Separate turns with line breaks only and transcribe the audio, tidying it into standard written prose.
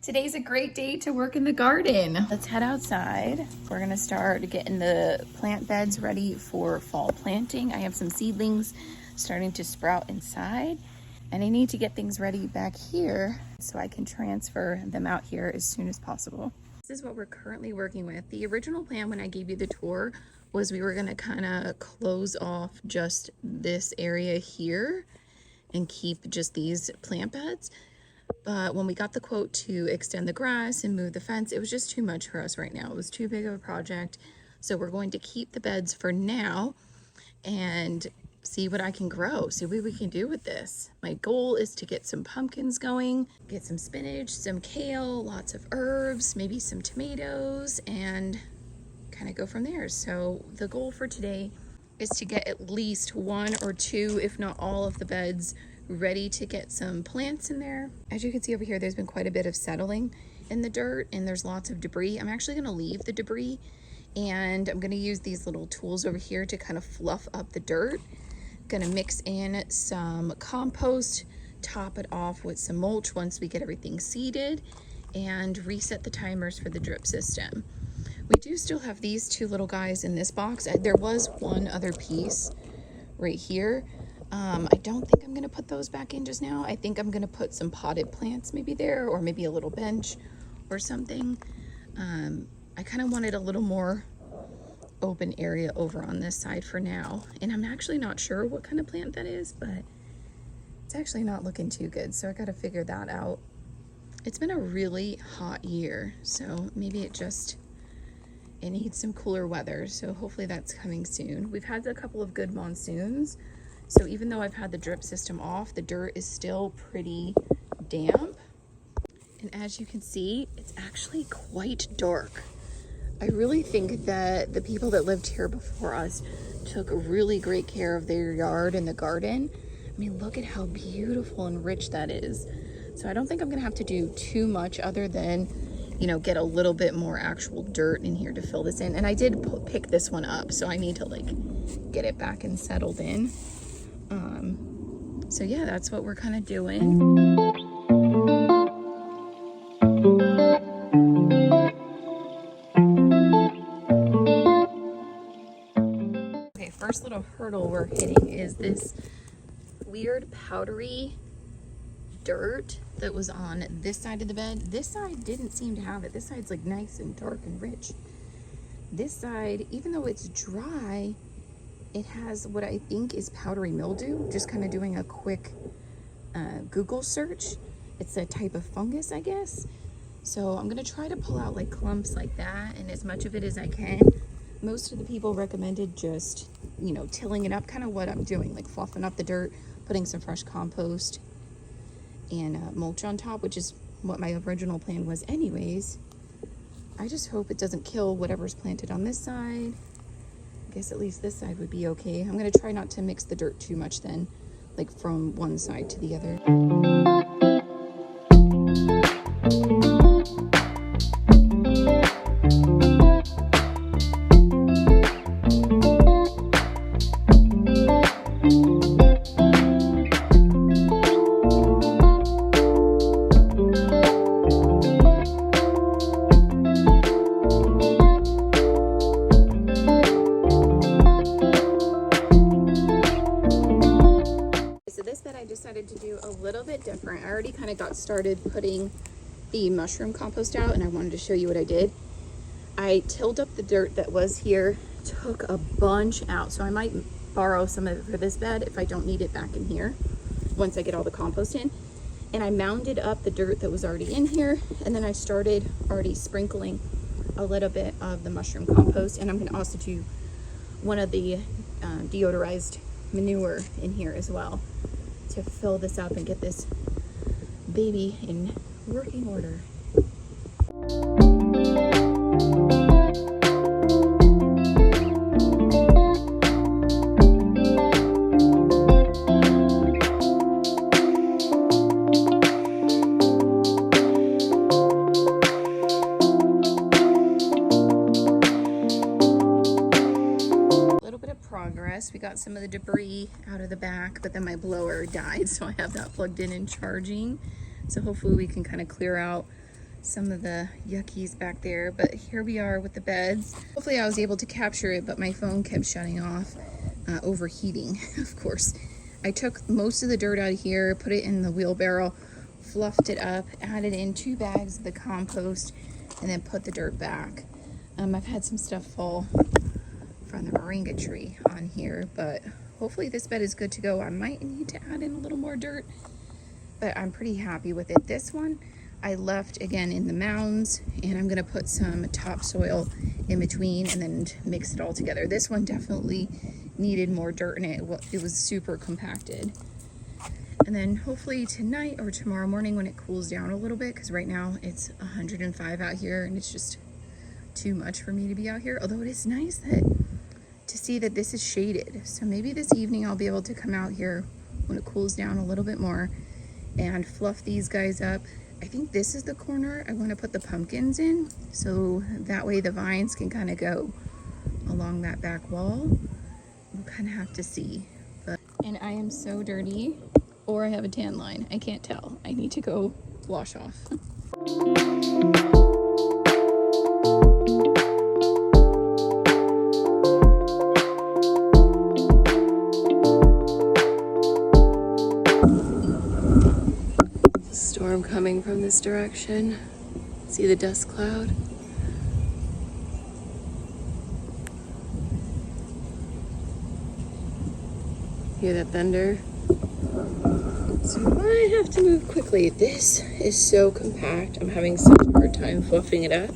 Today's a great day to work in the garden. Let's head outside. We're gonna start getting the plant beds ready for fall planting. I have some seedlings starting to sprout inside, and I need to get things ready back here so I can transfer them out here as soon as possible. This is what we're currently working with. The original plan when I gave you the tour was we were gonna kind of close off just this area here and keep just these plant beds. But when we got the quote to extend the grass and move the fence, it was just too much for us right now. It was too big of a project. So we're going to keep the beds for now and see what I can grow, see what we can do with this. My goal is to get some pumpkins going, get some spinach, some kale, lots of herbs, maybe some tomatoes, and kind of go from there. So the goal for today is to get at least one or two, if not all of the beds ready to get some plants in there. As you can see over here, there's been quite a bit of settling in the dirt and there's lots of debris. I'm actually gonna leave the debris and I'm gonna use these little tools over here to kind of fluff up the dirt. Gonna mix in some compost, top it off with some mulch once we get everything seeded, and reset the timers for the drip system. We do still have these two little guys in this box. There was one other piece right here. I don't think I'm gonna put those back in just now. I think I'm gonna put some potted plants maybe there, or maybe a little bench or something. I kind of wanted a little more open area over on this side for now. And I'm actually not sure what kind of plant that is, but it's actually not looking too good. So I gotta figure that out. It's been a really hot year, so maybe it needs some cooler weather. So hopefully that's coming soon. We've had a couple of good monsoons. So even though I've had the drip system off, the dirt is still pretty damp. And as you can see, it's actually quite dark. I really think that the people that lived here before us took really great care of their yard and the garden. I mean, look at how beautiful and rich that is. So I don't think I'm gonna have to do too much other than, you know, get a little bit more actual dirt in here to fill this in. And I did pick this one up, so I need to like get it back and settled in. So yeah, that's what we're kind of doing. Okay, first little hurdle we're hitting is this weird powdery dirt that was on this side of the bed. This side didn't seem to have it. This side's like nice and dark and rich. This side, even though it's dry, it has what I think is powdery mildew. Just kind of doing a quick Google search. It's a type of fungus, I guess. So I'm gonna try to pull out like clumps like that and as much of it as I can. Most of the people recommended just, you know, tilling it up, kind of what I'm doing, like fluffing up the dirt, putting some fresh compost and mulch on top, which is what my original plan was anyways. I just hope it doesn't kill whatever's planted on this side. I guess at least this side would be okay. I'm gonna try not to mix the dirt too much then, like from one side to the other. Decided to do a little bit different. I already kind of got started putting the mushroom compost out and I wanted to show you what I did. I tilled up the dirt that was here, took a bunch out, so I might borrow some of it for this bed if I don't need it back in here once I get all the compost in. And I mounded up the dirt that was already in here, and then I started already sprinkling a little bit of the mushroom compost, and I'm going to also do one of the deodorized manure in here as well, to fill this up and get this baby in working order. We got some of the debris out of the back, but then my blower died, so I have that plugged in and charging. So hopefully we can kind of clear out some of the yuckies back there, but here we are with the beds. Hopefully I was able to capture it, but my phone kept shutting off, overheating, of course. I took most of the dirt out of here, put it in the wheelbarrow, fluffed it up, added in 2 bags of the compost, and then put the dirt back. I've had some stuff fall from the moringa tree on here, but hopefully this bed is good to go. I might need to add in a little more dirt, but I'm pretty happy with it. This one I left again in the mounds, and I'm gonna put some topsoil in between and then mix it all together. This one definitely needed more dirt in it. It was super compacted. And then hopefully tonight or tomorrow morning when it cools down a little bit, because right now it's 105 out here and it's just too much for me to be out here. Although it is nice to see that this is shaded. So maybe this evening I'll be able to come out here when it cools down a little bit more and fluff these guys up. I think this is the corner I want to put the pumpkins in, so that way the vines can kind of go along that back wall. We'll kind of have to see. And I am so dirty, or I have a tan line. I can't tell. I need to go wash off. Storm coming from this direction. See the dust cloud? Hear that thunder? So I might have to move quickly. This is so compact. I'm having such a hard time fluffing it up.